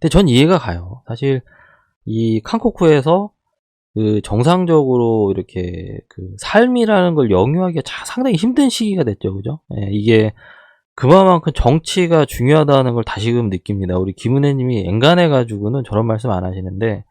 근데 전 이해가 가요. 사실 이 칸코쿠에서 그 정상적으로 이렇게 그 삶이라는 걸 영위하기가 상당히 힘든 시기가 됐죠. 그죠? 예, 이게 그만큼 정치가 중요하다는 걸 다시금 느낍니다. 우리 김은혜 님이 엔간해 가지고는 저런 말씀 안 하시는데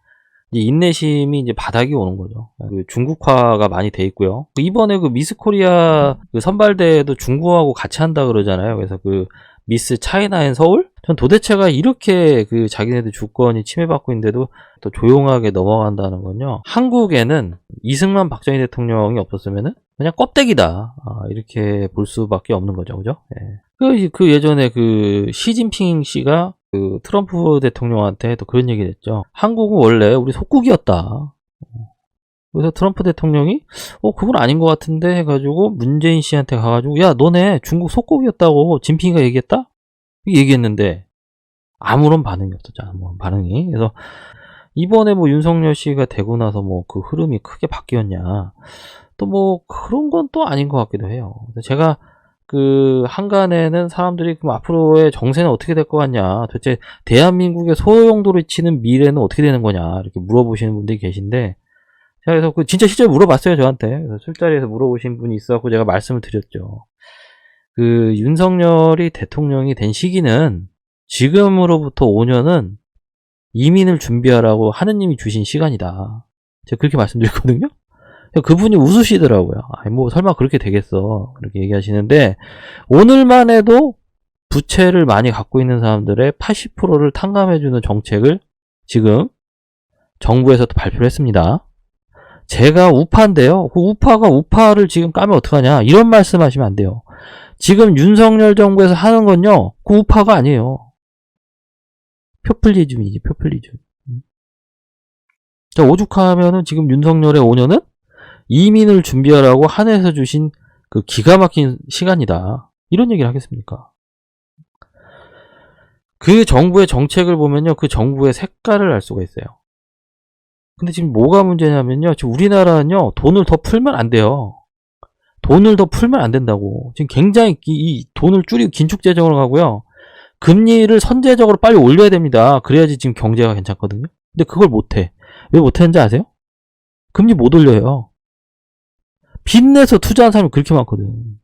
이제 인내심이 이제 바닥이 오는 거죠. 그 중국화가 많이 돼 있고요. 이번에 그 미스 코리아 그 선발대회도 중국하고 같이 한다 그러잖아요. 그래서 그 미스 차이나 앤 서울? 전 도대체가 이렇게 그 자기네들 주권이 침해받고 있는데도 또 조용하게 넘어간다는 건요. 한국에는 이승만 박정희 대통령이 없었으면은 그냥 껍데기다. 이렇게 볼 수밖에 없는 거죠. 그죠? 예. 그 예전에 그 시진핑 씨가 그 트럼프 대통령한테 또 그런 얘기를 했죠. 한국은 원래 우리 속국이었다. 그래서 트럼프 대통령이 그건 아닌 것 같은데 해가지고 문재인 씨한테 가가지고 야 너네 중국 속국이었다고 진핑이가 얘기했다? 얘기했는데 아무런 반응이 없었죠. 아무런 반응이. 그래서 이번에 뭐 윤석열 씨가 되고 나서 뭐 그 흐름이 크게 바뀌었냐 또 뭐 그런 건 또 아닌 것 같기도 해요. 제가 그 한간에는 사람들이 그럼 앞으로의 정세는 어떻게 될 것 같냐, 도대체 대한민국의 소용돌이 치는 미래는 어떻게 되는 거냐 이렇게 물어보시는 분들이 계신데 제가 그래서 그 진짜 실제로 물어봤어요. 저한테. 그래서 술자리에서 물어보신 분이 있어갖고 제가 말씀을 드렸죠. 그 윤석열이 대통령이 된 시기는 지금으로부터 5년은 이민을 준비하라고 하느님이 주신 시간이다. 제가 그렇게 말씀드렸거든요. 그분이 웃으시더라고요. 아니 뭐 설마 그렇게 되겠어 그렇게 얘기하시는데 오늘만 해도 부채를 많이 갖고 있는 사람들의 80%를 탕감해주는 정책을 지금 정부에서도 발표를 했습니다. 제가 우파인데요. 그 우파를 지금 까면 어떡하냐 이런 말씀 하시면 안 돼요. 지금 윤석열 정부에서 하는 건요 그 우파가 아니에요. 표퓰리즘이지 표퓰리즘. 자, 오죽하면은 지금 윤석열의 5년은 이민을 준비하라고 하늘에서 주신 그 기가 막힌 시간이다. 이런 얘기를 하겠습니까? 그 정부의 정책을 보면요. 그 정부의 색깔을 알 수가 있어요. 근데 지금 뭐가 문제냐면요. 지금 우리나라는요. 돈을 더 풀면 안 돼요. 돈을 더 풀면 안 된다고. 지금 굉장히 이 돈을 줄이고 긴축 재정으로 가고요. 금리를 선제적으로 빨리 올려야 됩니다. 그래야지 지금 경제가 괜찮거든요. 근데 그걸 못해. 왜 못했는지 아세요? 금리 못 올려요. 빚내서 투자한 사람이 그렇게 많거든.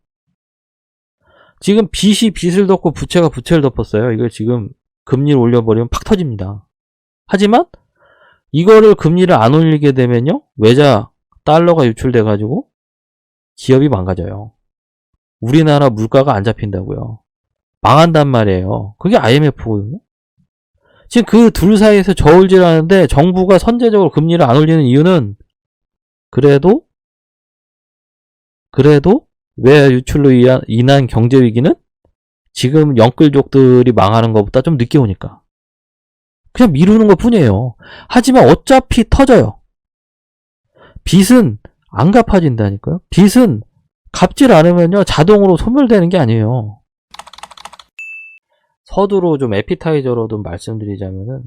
지금 빚이 빚을 덮고 부채가 부채를 덮었어요. 이걸 지금 금리를 올려버리면 팍 터집니다. 하지만 이거를 금리를 안 올리게 되면요. 외자 달러가 유출돼가지고 기업이 망가져요. 우리나라 물가가 안 잡힌다고요. 망한단 말이에요. 그게 IMF거든요. 지금 그 둘 사이에서 저울질하는데 정부가 선제적으로 금리를 안 올리는 이유는 그래도 외 유출로 인한 경제 위기는 지금 영끌족들이 망하는 것보다 좀 늦게 오니까 그냥 미루는 것 뿐이에요. 하지만 어차피 터져요. 빚은 안 갚아진다니까요. 빚은 갚질 않으면요 자동으로 소멸되는 게 아니에요. 서두로 좀 에피타이저로 좀 말씀드리자면은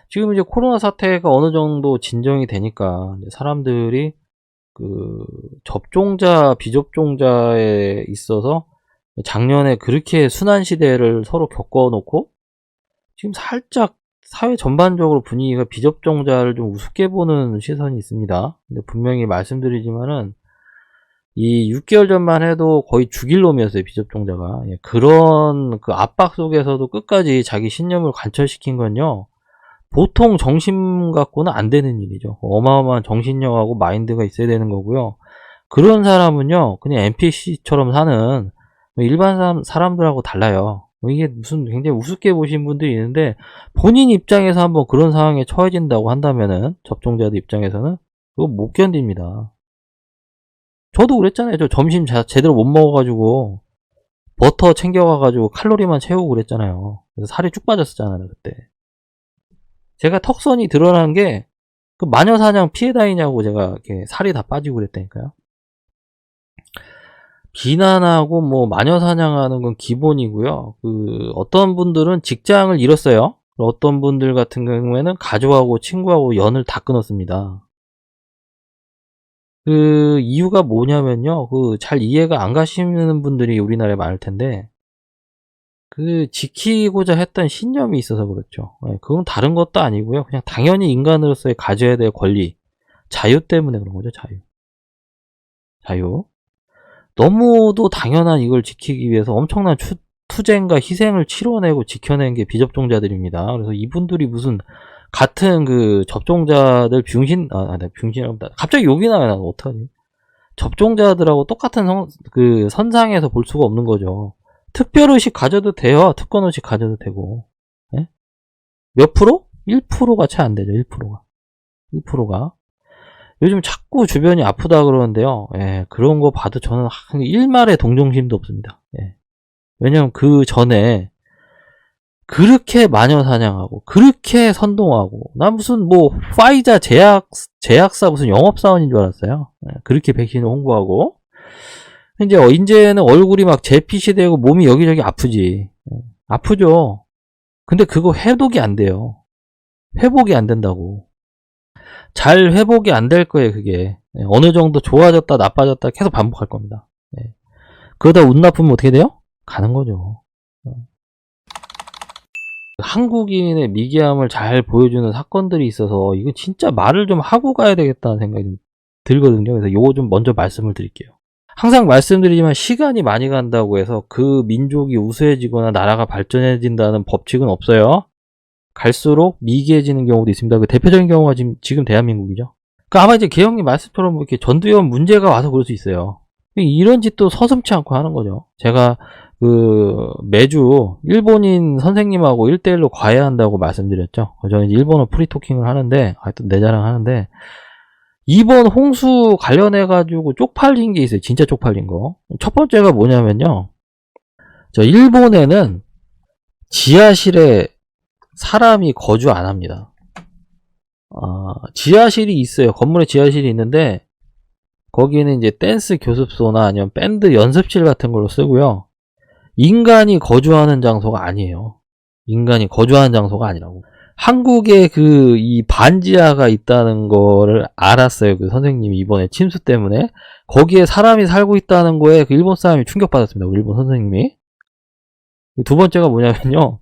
지금 이제 코로나 사태가 어느 정도 진정이 되니까 사람들이 그 접종자 비접종자에 있어서 작년에 그렇게 순환 시대를 서로 겪어놓고 지금 살짝 사회 전반적으로 분위기가 비접종자를 좀 우습게 보는 시선이 있습니다. 근데 분명히 말씀드리지만은 이 6개월 전만 해도 거의 죽일 놈이었어요. 비접종자가. 그런 그 압박 속에서도 끝까지 자기 신념을 관철시킨 건요 보통 정신 갖고는 안 되는 일이죠. 어마어마한 정신력하고 마인드가 있어야 되는 거고요. 그런 사람은요 그냥 NPC처럼 사는 일반 사람들하고 달라요. 이게 무슨 굉장히 우습게 보신 분들이 있는데 본인 입장에서 한번 그런 상황에 처해진다고 한다면은 접종자들 입장에서는 그거 못 견딥니다. 저도 그랬잖아요. 저 점심 제대로 못 먹어가지고 버터 챙겨가가지고 칼로리만 채우고 그랬잖아요. 그래서 살이 쭉 빠졌었잖아요 그때. 제가 턱선이 드러난 게 그 마녀사냥 피해 다니냐고 제가 이렇게 살이 다 빠지고 그랬다니까요. 비난하고 뭐 마녀사냥하는 건 기본이고요. 그 어떤 분들은 직장을 잃었어요. 어떤 분들 같은 경우에는 가족하고 친구하고 연을 다 끊었습니다. 그 이유가 뭐냐면요. 그 잘 이해가 안 가시는 분들이 우리나라에 많을 텐데 지키고자 했던 신념이 있어서 그렇죠. 예, 그건 다른 것도 아니고요. 그냥 당연히 인간으로서의 가져야 될 권리, 자유 때문에 그런 거죠. 자유. 너무도 당연한 이걸 지키기 위해서 엄청난 투쟁과 희생을 치러내고 지켜낸 게 비접종자들입니다. 그래서 이분들이 무슨 같은 접종자들 병신이란다. 갑자기 욕이 나요. 어떡하지? 접종자들하고 똑같은 선상에서 볼 수가 없는 거죠. 특별의식 가져도 돼요. 특권의식 가져도 되고. 예? 몇 프로? 1%가 채 안 되죠. 1%가. 요즘 자꾸 주변이 아프다 그러는데요. 예, 그런 거 봐도 저는 일말의 동정심도 없습니다. 예. 왜냐면 그 전에 그렇게 마녀 사냥하고 그렇게 선동하고 나 무슨 파이자 제약사 무슨 영업사원인 줄 알았어요. 예, 그렇게 백신을 홍보하고 이제는 얼굴이 막 재핏이 되고 몸이 여기저기 아프지. 예, 아프죠. 근데 그거 회복이 안 돼요. 회복이 안 된다고. 잘 회복이 안 될 거예요. 그게 어느 정도 좋아졌다 나빠졌다 계속 반복할 겁니다. 예. 그러다 운 나쁘면 어떻게 돼요? 가는 거죠. 한국인의 미개함을 잘 보여주는 사건들이 있어서 이거 진짜 말을 좀 하고 가야 되겠다는 생각이 좀 들거든요. 그래서 요거 좀 먼저 말씀을 드릴게요. 항상 말씀드리지만 시간이 많이 간다고 해서 그 민족이 우수해지거나 나라가 발전해진다는 법칙은 없어요. 갈수록 미개해지는 경우도 있습니다. 그 대표적인 경우가 지금 대한민국이죠. 그러니까 아마 이제 개혁님 말씀처럼 이렇게 전두엽 문제가 와서 그럴 수 있어요. 이런 짓도 서슴지 않고 하는 거죠. 제가 매주 일본인 선생님하고 1대1로 과외한다고 말씀드렸죠. 저는 이제 일본어 프리토킹을 하는데, 하여튼 내 자랑 하는데, 이번 홍수 관련해가지고 쪽팔린 게 있어요. 진짜 쪽팔린 거. 첫 번째가 뭐냐면요. 일본에는 지하실에 사람이 거주 안 합니다. 지하실이 있어요. 건물에 지하실이 있는데, 거기는 이제 댄스 교습소나 아니면 밴드 연습실 같은 걸로 쓰고요. 인간이 거주하는 장소가 아니에요. 인간이 거주하는 장소가 아니라고. 한국에 이 반지하가 있다는 거를 알았어요. 그 선생님이 이번에 침수 때문에. 거기에 사람이 살고 있다는 거에 그 일본 사람이 충격받았습니다. 일본 선생님이. 두 번째가 뭐냐면요.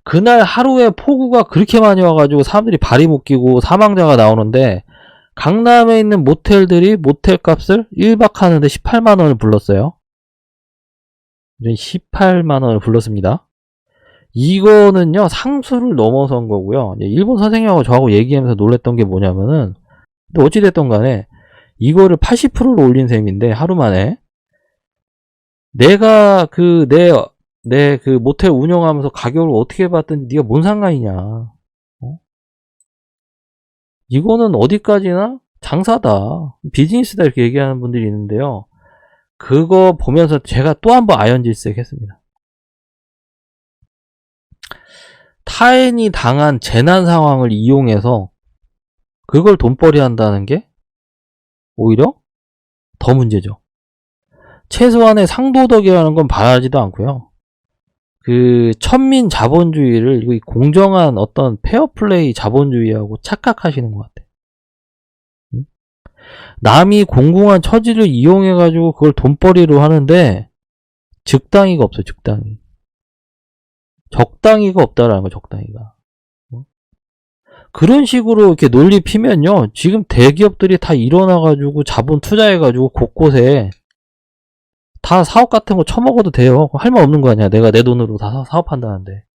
그날 하루에 폭우가 그렇게 많이 와가지고 사람들이 발이 못 끼고 사망자가 나오는데 강남에 있는 모텔들이 모텔 값을 1박 하는데 18만원을 불렀어요. 18만원을 불렀습니다. 이거는요 상수를 넘어선 거고요. 일본 선생님하고 저하고 얘기하면서 놀랬던 게 뭐냐면은 어찌됐든 간에 이거를 80%로 올린 셈인데 하루 만에 내가 내 모텔 운영하면서 가격을 어떻게 봤더니 네가 뭔 상관이냐. 이거는 어디까지나 장사다. 비즈니스다 이렇게 얘기하는 분들이 있는데요. 그거 보면서 제가 또 한 번 아연질색했습니다. 타인이 당한 재난 상황을 이용해서 그걸 돈벌이 한다는 게 오히려 더 문제죠. 최소한의 상도덕이라는 건 바라지도 않고요. 천민 자본주의를 공정한 어떤 페어플레이 자본주의하고 착각하시는 것 같아요. 남이 공공한 처지를 이용해가지고 그걸 돈벌이로 하는데 적당히가 없어요. 적당히가 없다라는 거, 적당히가. 그런 식으로 이렇게 논리 피면요. 지금 대기업들이 다 일어나가지고 자본 투자해가지고 곳곳에 다 사업 같은 거 처먹어도 돼요. 할 말 없는 거 아니야. 내가 내 돈으로 다 사업한다는데.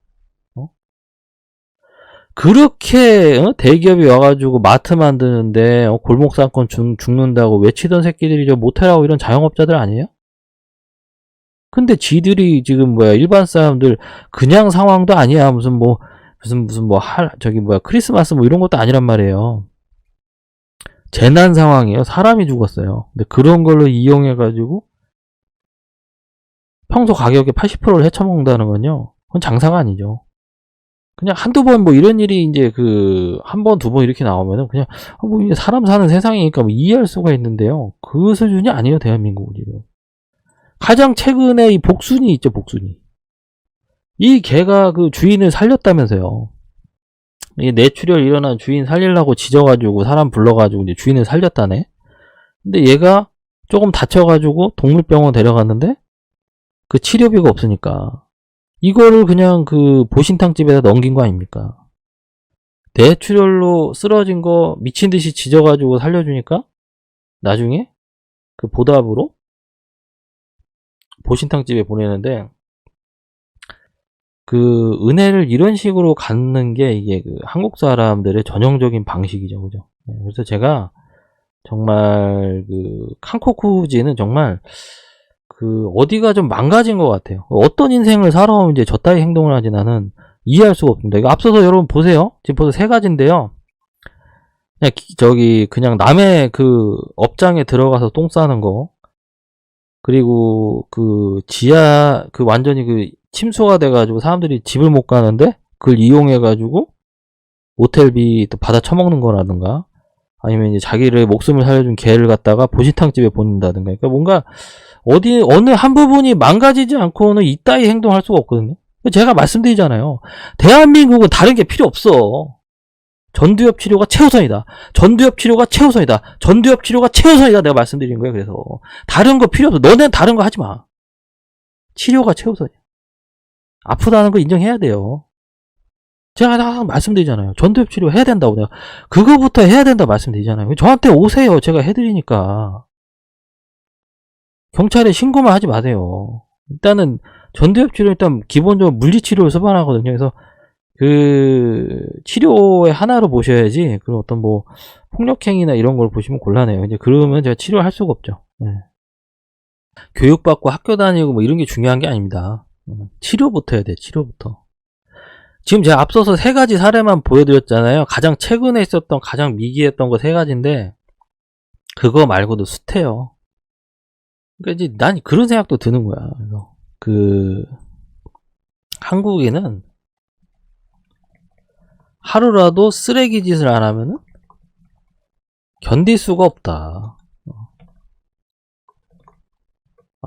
그렇게 대기업이 와가지고 마트 만드는데 골목상권 죽는다고 외치던 새끼들이 모텔하고 이런 자영업자들 아니에요? 근데 지들이 지금 일반 사람들 그냥 상황도 아니야. 무슨 크리스마스 이런 것도 아니란 말이에요. 재난 상황이에요. 사람이 죽었어요. 근데 그런 걸로 이용해가지고 평소 가격의 80%를 헤쳐먹는다는 건요. 그건 장사가 아니죠. 그냥 한두 번 이런 일이 이제 한 번, 두 번 이렇게 나오면은 그냥 이제 사람 사는 세상이니까 이해할 수가 있는데요. 그 수준이 아니에요. 대한민국은 지금. 가장 최근에 이 복순이 있죠. 복순이. 이 개가 주인을 살렸다면서요. 이 뇌출혈 일어난 주인 살리려고 지져가지고 사람 불러가지고 이제 주인을 살렸다네. 근데 얘가 조금 다쳐가지고 동물병원 데려갔는데 치료비가 없으니까 이거를 그냥 그 보신탕집에다 넘긴 거 아닙니까? 뇌출혈로 쓰러진 거 미친 듯이 지져가지고 살려주니까 나중에 그 보답으로 보신탕집에 보내는데, 그 은혜를 이런 식으로 갖는 게 이게 그 한국 사람들의 전형적인 방식이죠, 그죠? 그래서 제가 정말 그 칸코쿠지는 정말 그 어디가 좀 망가진 것 같아요. 어떤 인생을 살아오면 이제 저따위 행동을 하지 나는 이해할 수가 없습니다. 이거 앞서서 여러분 보세요. 지금 벌써 3가지인데요. 그냥 저기 그냥 남의 그 업장에 들어가서 똥 싸는 거, 그리고 그 지하 그 완전히 그 침수가 돼가지고 사람들이 집을 못 가는데 그걸 이용해가지고 모텔비 또 받아 처먹는 거라든가, 아니면 이제 자기를 목숨을 살려준 개를 갖다가 보신탕집에 보낸다든가. 그러니까 뭔가 어느 한 부분이 망가지지 않고는 이따위 행동할 수가 없거든요. 제가 말씀드리잖아요. 대한민국은 다른 게 필요 없어. 전두엽 치료가 최우선이다. 전두엽 치료가 최우선이다. 전두엽 치료가 최우선이다. 내가 말씀드린 거예요. 그래서 다른 거 필요 없어. 너네는 다른 거 하지 마. 치료가 최우선이야. 아프다는 거 인정해야 돼요. 제가 항상 말씀드리잖아요. 전두엽 치료 해야 된다고. 내가 그거부터 해야 된다 말씀드리잖아요. 저한테 오세요. 제가 해드리니까. 경찰에 신고만 하지 마세요. 일단은 전두엽 치료 일단 기본적으로 물리치료를 처방하거든요. 그래서 그 치료의 하나로 보셔야지 그 어떤 뭐 폭력행위나 이런 걸 보시면 곤란해요. 이제 그러면 제가 치료할 수가 없죠. 네. 교육받고 학교 다니고 뭐 이런 게 중요한 게 아닙니다. 치료부터 해야 돼. 치료부터. 지금 제가 앞서서 3가지 사례만 보여드렸잖아요. 가장 최근에 있었던 가장 미기했던 거 3가지인데 그거 말고도 숱해요. 그러니까 이제 난 그런 생각도 드는 거야. 그래서 그 한국인은 하루라도 쓰레기 짓을 안 하면은 견딜 수가 없다.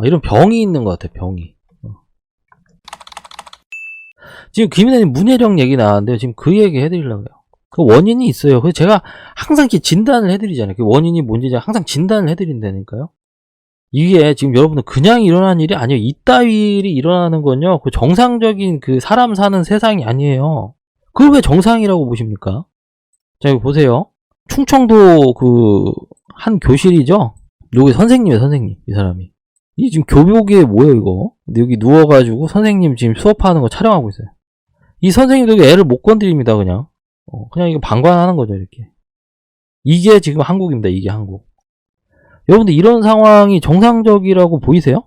이런 병이 있는 것 같아. 병이. 지금 김인혜님 문해력 얘기 나왔는데요. 지금 그 얘기 해드리려고 해요. 그 원인이 있어요. 그래서 제가 항상 이렇게 진단을 해드리잖아요. 그 원인이 뭔지 제가 항상 진단을 해드린다니까요. 이게 지금 여러분들 그냥 일어난 일이 아니에요. 이따위 일이 일어나는 건요, 그 정상적인 그 사람 사는 세상이 아니에요. 그걸 왜 정상이라고 보십니까? 자, 여기 보세요. 충청도 그 한 교실이죠. 여기 선생님이에요. 선생님. 이 사람이 이 지금 교복이 뭐예요 이거. 근데 여기 누워가지고 선생님 지금 수업하는 거 촬영하고 있어요. 이 선생님도 애를 못 건드립니다. 그냥 그냥 이거 방관하는 거죠. 이렇게. 이게 지금 한국입니다. 이게 한국. 여러분들 이런 상황이 정상적이라고 보이세요?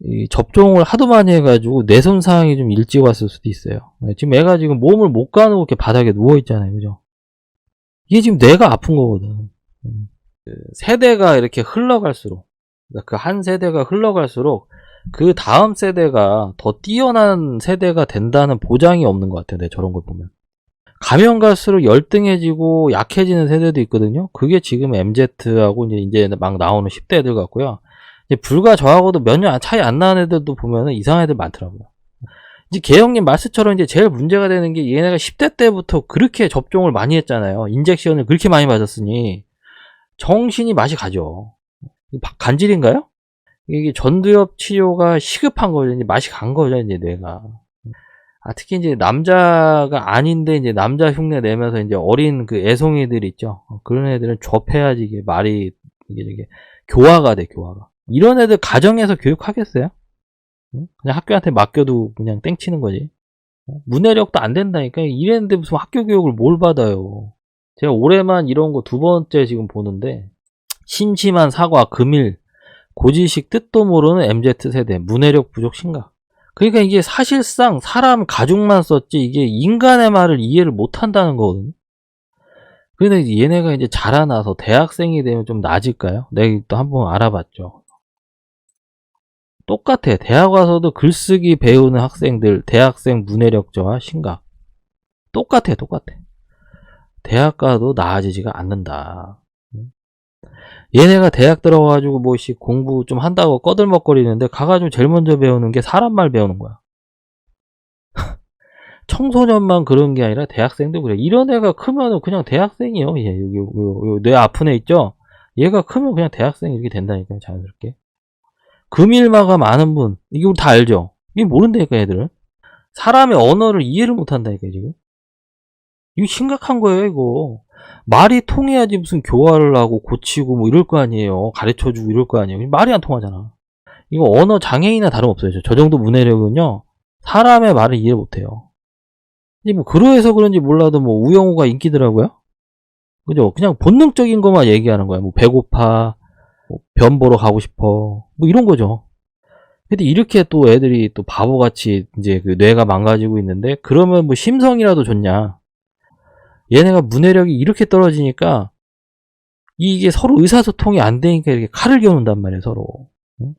이 접종을 하도 많이 해가지고 뇌 손상이 좀 일찍 왔을 수도 있어요. 지금 애가 지금 몸을 못 가누고 이렇게 바닥에 누워있잖아요. 그죠? 이게 지금 뇌가 아픈 거거든. 그 세대가 이렇게 흘러갈수록, 그러니까 그 한 세대가 흘러갈수록 그 다음 세대가 더 뛰어난 세대가 된다는 보장이 없는 것 같아요. 네, 저런 걸 보면. 가면 갈수록 열등해지고 약해지는 세대도 있거든요. 그게 지금 MZ하고 이제 막 나오는 10대 애들 같고요. 이제 불과 저하고도 몇 년 차이 안 나는 애들도 보면은 이상한 애들 많더라고요. 이제 개형님 말씀처럼 이제 제일 문제가 되는 게 얘네가 10대 때부터 그렇게 접종을 많이 했잖아요. 인젝션을 그렇게 많이 맞았으니 정신이 맛이 가죠. 간질인가요? 이게 전두엽 치료가 시급한 거죠. 이제 맛이 간 거죠. 이제 뇌가. 특히 이제 남자가 아닌데 이제 남자 흉내 내면서 이제 어린 그 애송이들 있죠. 그런 애들은 접해야지 이게 말이 이게 교화가 돼, 교화가. 이런 애들 가정에서 교육하겠어요? 그냥 학교한테 맡겨도 그냥 땡치는 거지. 문해력도 안 된다니까. 이랬는데 무슨 학교 교육을 뭘 받아요. 제가 올해만 이런 거 2번째 지금 보는데, 심심한 사과, 금일, 고지식 뜻도 모르는 MZ세대, 문해력 부족 심각. 그러니까 이게 사실상 사람 가죽만 썼지 이게 인간의 말을 이해를 못 한다는 거거든요. 근데 얘네가 이제 자라나서 대학생이 되면 좀 나아질까요? 내가 또 한번 알아봤죠. 똑같아. 대학 와서도 글쓰기 배우는 학생들, 대학생 문해력 저하 심각. 똑같아. 대학 가도 나아지지가 않는다. 얘네가 대학 들어가가지고 뭐씩 공부 좀 한다고 꺼들먹거리는데 가가지고 제일 먼저 배우는 게 사람 말 배우는 거야. 청소년만 그런 게 아니라 대학생도 그래. 이런 애가 크면은 그냥 대학생이요. 여기 뇌 아픈 애 있죠? 얘가 크면 그냥 대학생이 이렇게 된다니까요. 자연스럽게. 금일마가 많은 분, 이거 다 알죠? 이게 모른다니까 애들은. 사람의 언어를 이해를 못한다니까 지금. 이거 심각한 거예요 이거. 말이 통해야지 무슨 교화를 하고 고치고 뭐 이럴 거 아니에요. 가르쳐주고 이럴 거 아니에요. 말이 안 통하잖아. 이거 언어 장애인이나 다름없어요. 저 정도 문해력은요. 사람의 말을 이해 못해요. 근데 뭐 그러해서 그런지 몰라도 뭐 우영우가 인기더라고요. 그죠? 그냥 본능적인 것만 얘기하는 거야. 뭐 배고파, 뭐 변 보러 가고 싶어, 뭐 이런 거죠. 근데 이렇게 또 애들이 또 바보같이 이제 그 뇌가 망가지고 있는데 그러면 뭐 심성이라도 좋냐? 얘네가 문해력이 이렇게 떨어지니까 이게 서로 의사소통이 안 되니까 이렇게 칼을 겨눈단 말이에요, 서로. 응?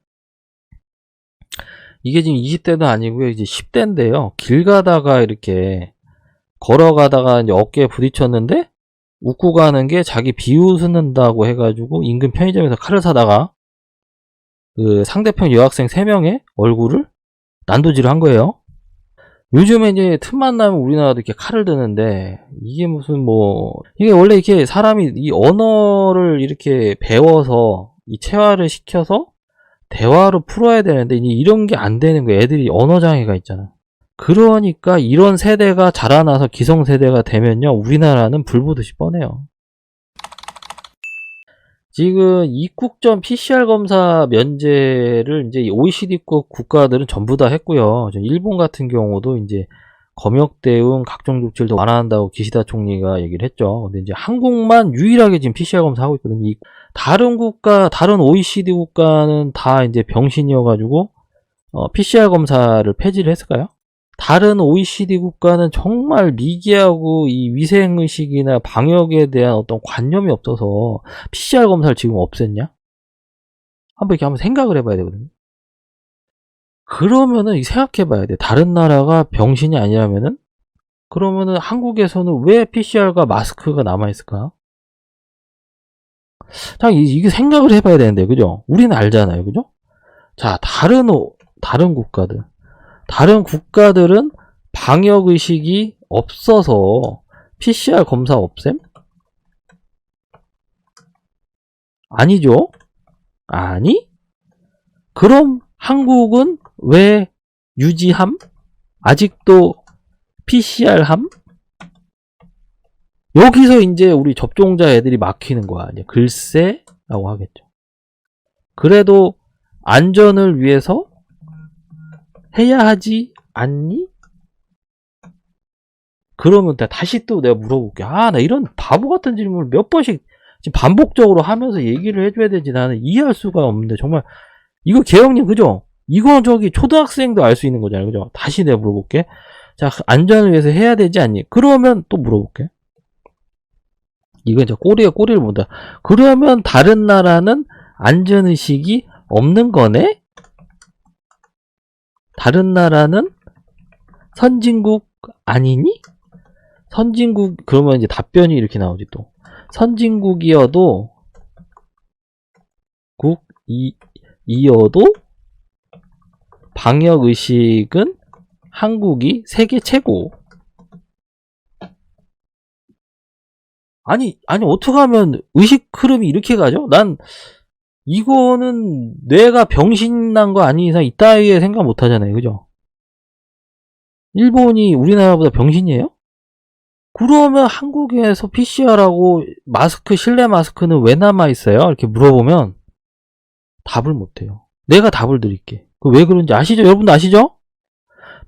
이게 지금 20대도 아니고요, 이제 10대인데요. 길 가다가 이렇게 걸어가다가 이제 어깨에 부딪혔는데 웃고 가는 게 자기 비웃는다고 해가지고 인근 편의점에서 칼을 사다가 그 상대편 여학생 3명의 얼굴을 난도질을 한 거예요. 요즘에 이제 틈만 나면 우리나라도 이렇게 칼을 드는데 이게 무슨 뭐 이게 원래 이렇게 사람이 이 언어를 이렇게 배워서 이 체화를 시켜서 대화로 풀어야 되는데 이제 이런 게 안 되는 거예요. 애들이 언어 장애가 있잖아. 그러니까 이런 세대가 자라나서 기성세대가 되면요 우리나라는 불보듯이 뻔해요. 지금 입국 전 PCR 검사 면제를 이제 OECD국 국가들은 전부 다 했고요. 일본 같은 경우도 이제 검역 대응 각종 조치를 더 완화한다고 기시다 총리가 얘기를 했죠. 근데 이제 한국만 유일하게 지금 PCR 검사 하고 있거든요. 다른 국가, 다른 OECD 국가는 다 이제 병신이어가지고 PCR 검사를 폐지를 했을까요? 다른 OECD 국가는 정말 미개하고 이 위생의식이나 방역에 대한 어떤 관념이 없어서 PCR 검사를 지금 없앴냐? 한번 이렇게 한번 생각을 해봐야 되거든요. 그러면은 생각해 봐야 돼. 다른 나라가 병신이 아니라면은 그러면은 한국에서는 왜 PCR과 마스크가 남아있을까? 자, 이게 생각을 해봐야 되는데, 그죠? 우리는 알잖아요, 그죠? 자, 다른 국가들은 방역의식이 없어서 PCR 검사 없앰? 아니죠? 아니? 그럼 한국은 왜 유지함? 아직도 PCR함? 여기서 이제 우리 접종자 애들이 막히는 거야. 이제 글쎄? 라고 하겠죠. 그래도 안전을 위해서 해야 하지 않니? 그러면 다시 또 내가 물어볼게. 나 이런 바보 같은 질문을 몇 번씩 지금 반복적으로 하면서 얘기를 해줘야 되지. 나는 이해할 수가 없는데. 정말, 이거 개혁님, 그죠? 이거 초등학생도 알 수 있는 거잖아요. 그죠? 다시 내가 물어볼게. 자, 안전을 위해서 해야 되지 않니? 그러면 또 물어볼게. 이건 이제 꼬리에 꼬리를 문다. 그러면 다른 나라는 안전의식이 없는 거네? 다른 나라는 선진국 아니니? 선진국, 그러면 이제 답변이 이렇게 나오지 또. 선진국이어도, 이어도 방역의식은 한국이 세계 최고. 아니, 어떻게 하면 의식 흐름이 이렇게 가죠? 난, 이거는 뇌가 병신난 거 아닌 이상 이따위에 생각 못 하잖아요. 그죠? 일본이 우리나라보다 병신이에요? 그러면 한국에서 PCR하고 마스크, 실내 마스크는 왜 남아있어요? 이렇게 물어보면 답을 못해요. 내가 답을 드릴게. 왜 그런지 아시죠? 여러분도 아시죠?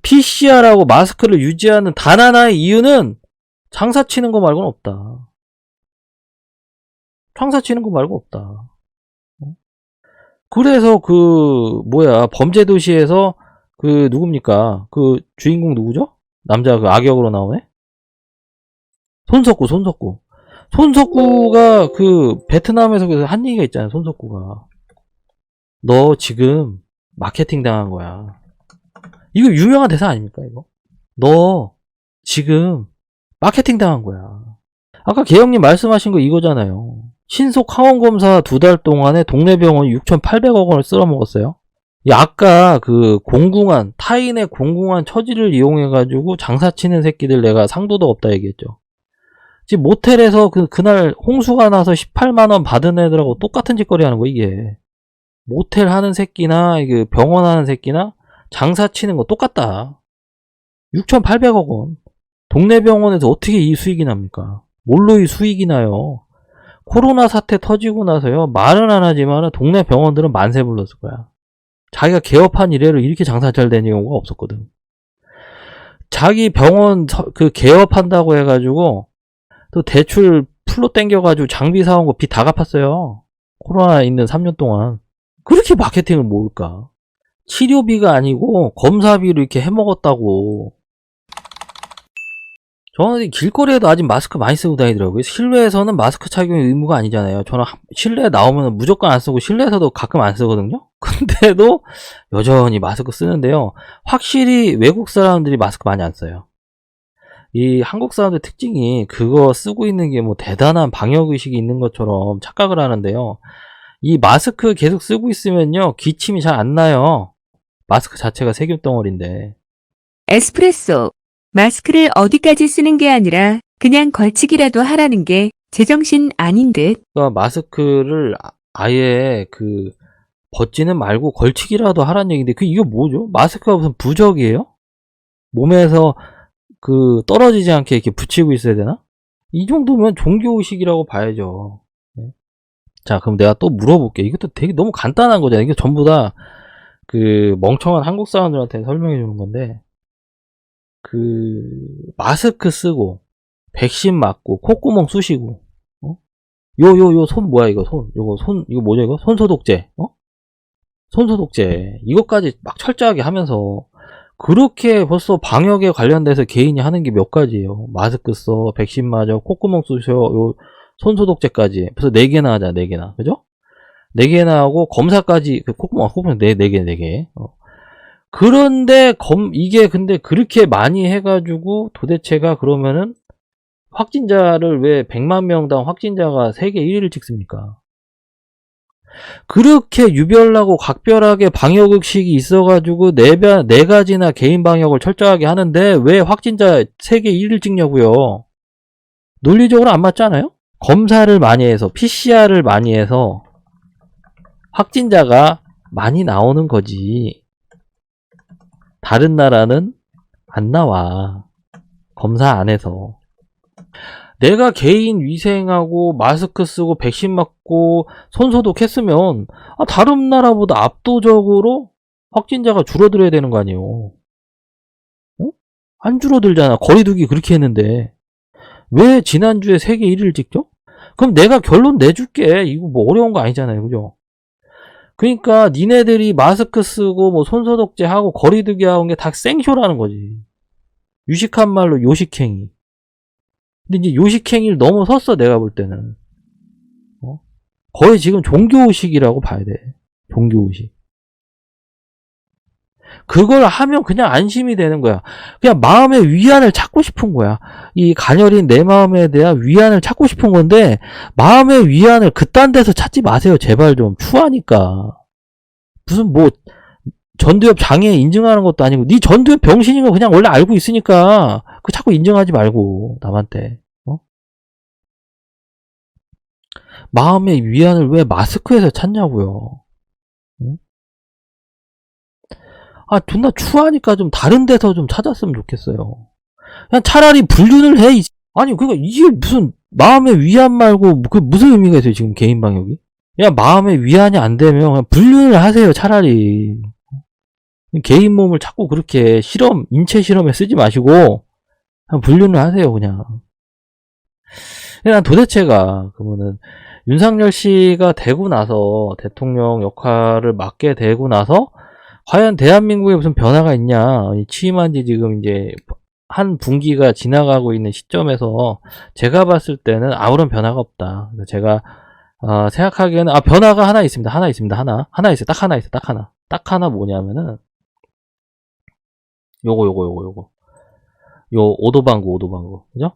PCR하고 마스크를 유지하는 단 하나의 이유는 장사 치는 거 말고는 없다. 장사 치는 거 말고 없다. 그래서 범죄도시에서 누굽니까? 그 주인공 누구죠? 남자 그 악역으로 나오네? 손석구가 그 베트남에서 한 얘기가 있잖아요. 손석구가 너 지금 마케팅 당한 거야. 이거 유명한 대사 아닙니까? 이거 너 지금 마케팅 당한 거야. 아까 개혁님 말씀하신 거 이거잖아요. 신속 항원검사 2달 동안에 동네 병원 6,800억 원을 쓸어먹었어요. 아까 타인의 공공한 처지를 이용해가지고 장사치는 새끼들 내가 상도덕 없다 얘기했죠. 지금 모텔에서 그날 홍수가 나서 18만원 받은 애들하고 똑같은 짓거리 하는 거, 이게. 모텔 하는 새끼나, 병원 하는 새끼나, 장사치는 거 똑같다. 6,800억 원. 동네 병원에서 어떻게 이 수익이 납니까? 뭘로 이 수익이 나요? 코로나 사태 터지고 나서요, 말은 안 하지만 동네 병원들은 만세 불렀을 거야. 자기가 개업한 이래로 이렇게 장사 잘 되는 경우가 없었거든. 자기 병원 그 개업한다고 해가지고 또 대출 풀로 땡겨가지고 장비 사온 거 빚 다 갚았어요. 코로나 있는 3년 동안. 그렇게 마케팅을 모을까? 치료비가 아니고 검사비로 이렇게 해먹었다고. 저는 길거리에도 아직 마스크 많이 쓰고 다니더라고요. 실내에서는 마스크 착용이 의무가 아니잖아요. 저는 실내에 나오면 무조건 안 쓰고 실내에서도 가끔 안 쓰거든요. 근데도 여전히 마스크 쓰는데요. 확실히 외국 사람들이 마스크 많이 안 써요. 이 한국 사람들 특징이 그거 쓰고 있는 게 뭐 대단한 방역의식이 있는 것처럼 착각을 하는데요. 이 마스크 계속 쓰고 있으면요, 기침이 잘 안 나요. 마스크 자체가 세균 덩어리인데. 에스프레소. 마스크를 어디까지 쓰는 게 아니라 그냥 걸치기라도 하라는 게 제정신 아닌 듯. 그러니까 마스크를 아예 벗지는 말고 걸치기라도 하라는 얘기인데, 이거 뭐죠? 마스크가 무슨 부적이에요? 몸에서 떨어지지 않게 이렇게 붙이고 있어야 되나? 이 정도면 종교의식이라고 봐야죠. 자, 그럼 내가 또 물어볼게. 이것도 되게 너무 간단한 거잖아. 이게 전부 다 멍청한 한국 사람들한테 설명해 주는 건데, 마스크 쓰고, 백신 맞고, 콧구멍 쑤시고, 요 손 뭐야, 이거 이거 뭐죠, 이거? 손소독제, 손소독제. 이것까지 막 철저하게 하면서, 그렇게 벌써 방역에 관련돼서 개인이 하는 게 몇 가지예요. 마스크 써, 백신 맞아, 콧구멍 쑤셔, 요 손소독제까지. 벌써 4개나 하잖아, 4개나. 그죠? 4개나 하고, 검사까지, 콧구멍 4개. 그런데 이게 근데 그렇게 많이 해가지고 도대체가 그러면은 확진자를 왜 100만 명당 확진자가 세계 1위를 찍습니까? 그렇게 유별나고 각별하게 방역의식이 있어가지고 네 가지나 개인 방역을 철저하게 하는데 왜 확진자 세계 1위를 찍냐고요? 논리적으로 안 맞잖아요? 검사를 많이 해서 PCR을 많이 해서 확진자가 많이 나오는 거지. 다른 나라는 안 나와. 검사 안 해서. 내가 개인 위생하고 마스크 쓰고 백신 맞고 손소독 했으면 다른 나라보다 압도적으로 확진자가 줄어들어야 되는 거 아니에요. 안 줄어들잖아. 거리두기 그렇게 했는데. 왜 지난주에 세계 1위를 찍죠? 그럼 내가 결론 내줄게. 이거 뭐 어려운 거 아니잖아요. 그죠? 그러니까 니네들이 마스크 쓰고 뭐 손소독제 하고 거리두기 하는 게 다 생쇼라는 거지. 유식한 말로 요식행위. 근데 이제 요식행위를 넘어섰어, 내가 볼 때는. 거의 지금 종교의식이라고 봐야 돼. 종교의식. 그걸 하면 그냥 안심이 되는 거야. 그냥 마음의 위안을 찾고 싶은 거야. 이 가녀린 내 마음에 대한 위안을 찾고 싶은 건데, 마음의 위안을 그딴 데서 찾지 마세요. 제발 좀. 추하니까. 무슨 전두엽 장애 인증하는 것도 아니고, 네 전두엽 병신인 거 그냥 원래 알고 있으니까, 자꾸 인정하지 말고, 남한테. 마음의 위안을 왜 마스크에서 찾냐고요. 응? 존나 추하니까 좀 다른 데서 좀 찾았으면 좋겠어요. 그냥 차라리 불륜을 해. 아니, 그러니까 이게 무슨 마음의 위안 말고 무슨 의미가 있어요, 지금 개인 방역이? 그냥 마음의 위안이 안 되면 그냥 불륜을 하세요, 차라리. 개인 몸을 자꾸 그렇게 인체 실험에 쓰지 마시고 그냥 불륜을 하세요, 그냥. 난 도대체가 그러면은 윤석열 씨가 되고 나서 대통령 역할을 맡게 되고 나서 과연 대한민국에 무슨 변화가 있냐. 취임한 지 지금 이제 한 분기가 지나가고 있는 시점에서 제가 봤을 때는 아무런 변화가 없다. 제가 생각하기에는 변화가 하나 있습니다. 하나 있어요. 딱 하나 뭐냐면은 요거 오도방구 그죠?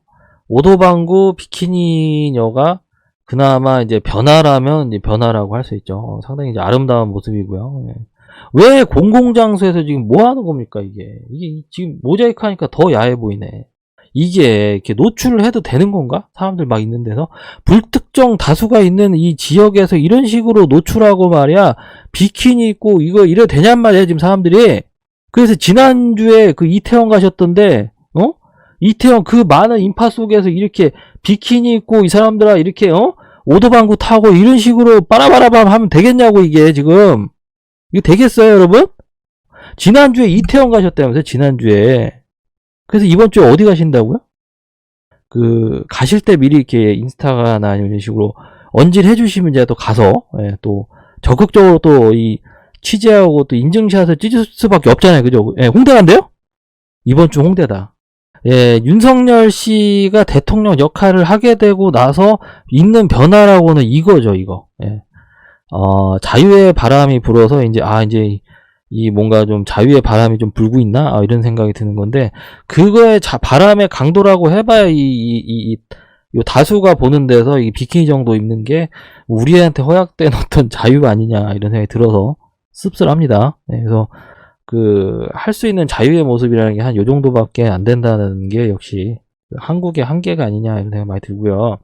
오도방구 비키니녀가 그나마 이제 변화라면 이제 변화라고 할 수 있죠. 상당히 이제 아름다운 모습이고요. 왜 공공장소에서 지금 뭐 하는 겁니까, 이게 지금 모자이크 하니까 더 야해 보이네. 이게 이렇게 노출을 해도 되는 건가? 사람들 막 있는 데서 불특정 다수가 있는 이 지역에서 이런 식으로 노출하고 말이야, 비키니 입고 이래도 되냔 말이야, 지금 사람들이. 그래서 지난주에 그 이태원 가셨던데, 이태원 그 많은 인파 속에서 이렇게 비키니 입고 이 사람들아 이렇게, 오도방구 타고 이런 식으로 빠라바라밤 하면 되겠냐고, 이게 지금. 이거 되겠어요, 여러분? 지난주에 이태원 가셨다면서요, 지난주에. 그래서 이번 주에 어디 가신다고요? 가실 때 미리 이렇게 인스타나 이런 식으로 언질 해주시면 제가 또 가서, 예, 또 적극적으로 또 이 취재하고 또 인증샷을 찢을 수밖에 없잖아요. 그죠? 예, 홍대 간대요? 이번 주 홍대다. 예, 윤석열 씨가 대통령 역할을 하게 되고 나서 있는 변화라고는 이거죠, 이거. 예. 자유의 바람이 불어서 이제 이 뭔가 좀 자유의 바람이 좀 불고 있나? 이런 생각이 드는 건데, 그거의 바람의 강도라고 해봐야 요 다수가 보는 데서 이 비키니 정도 입는 게 우리한테 허약된 어떤 자유 아니냐, 이런 생각이 들어서 씁쓸합니다. 네, 그래서 할 수 있는 자유의 모습이라는 게 한 요 정도밖에 안 된다는 게 역시 한국의 한계가 아니냐, 이런 생각 많이 들고요.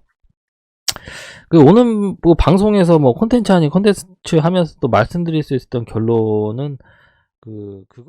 오늘 뭐 방송에서 뭐 콘텐츠 아닌 콘텐츠 하면서 또 말씀드릴 수 있었던 결론은 그거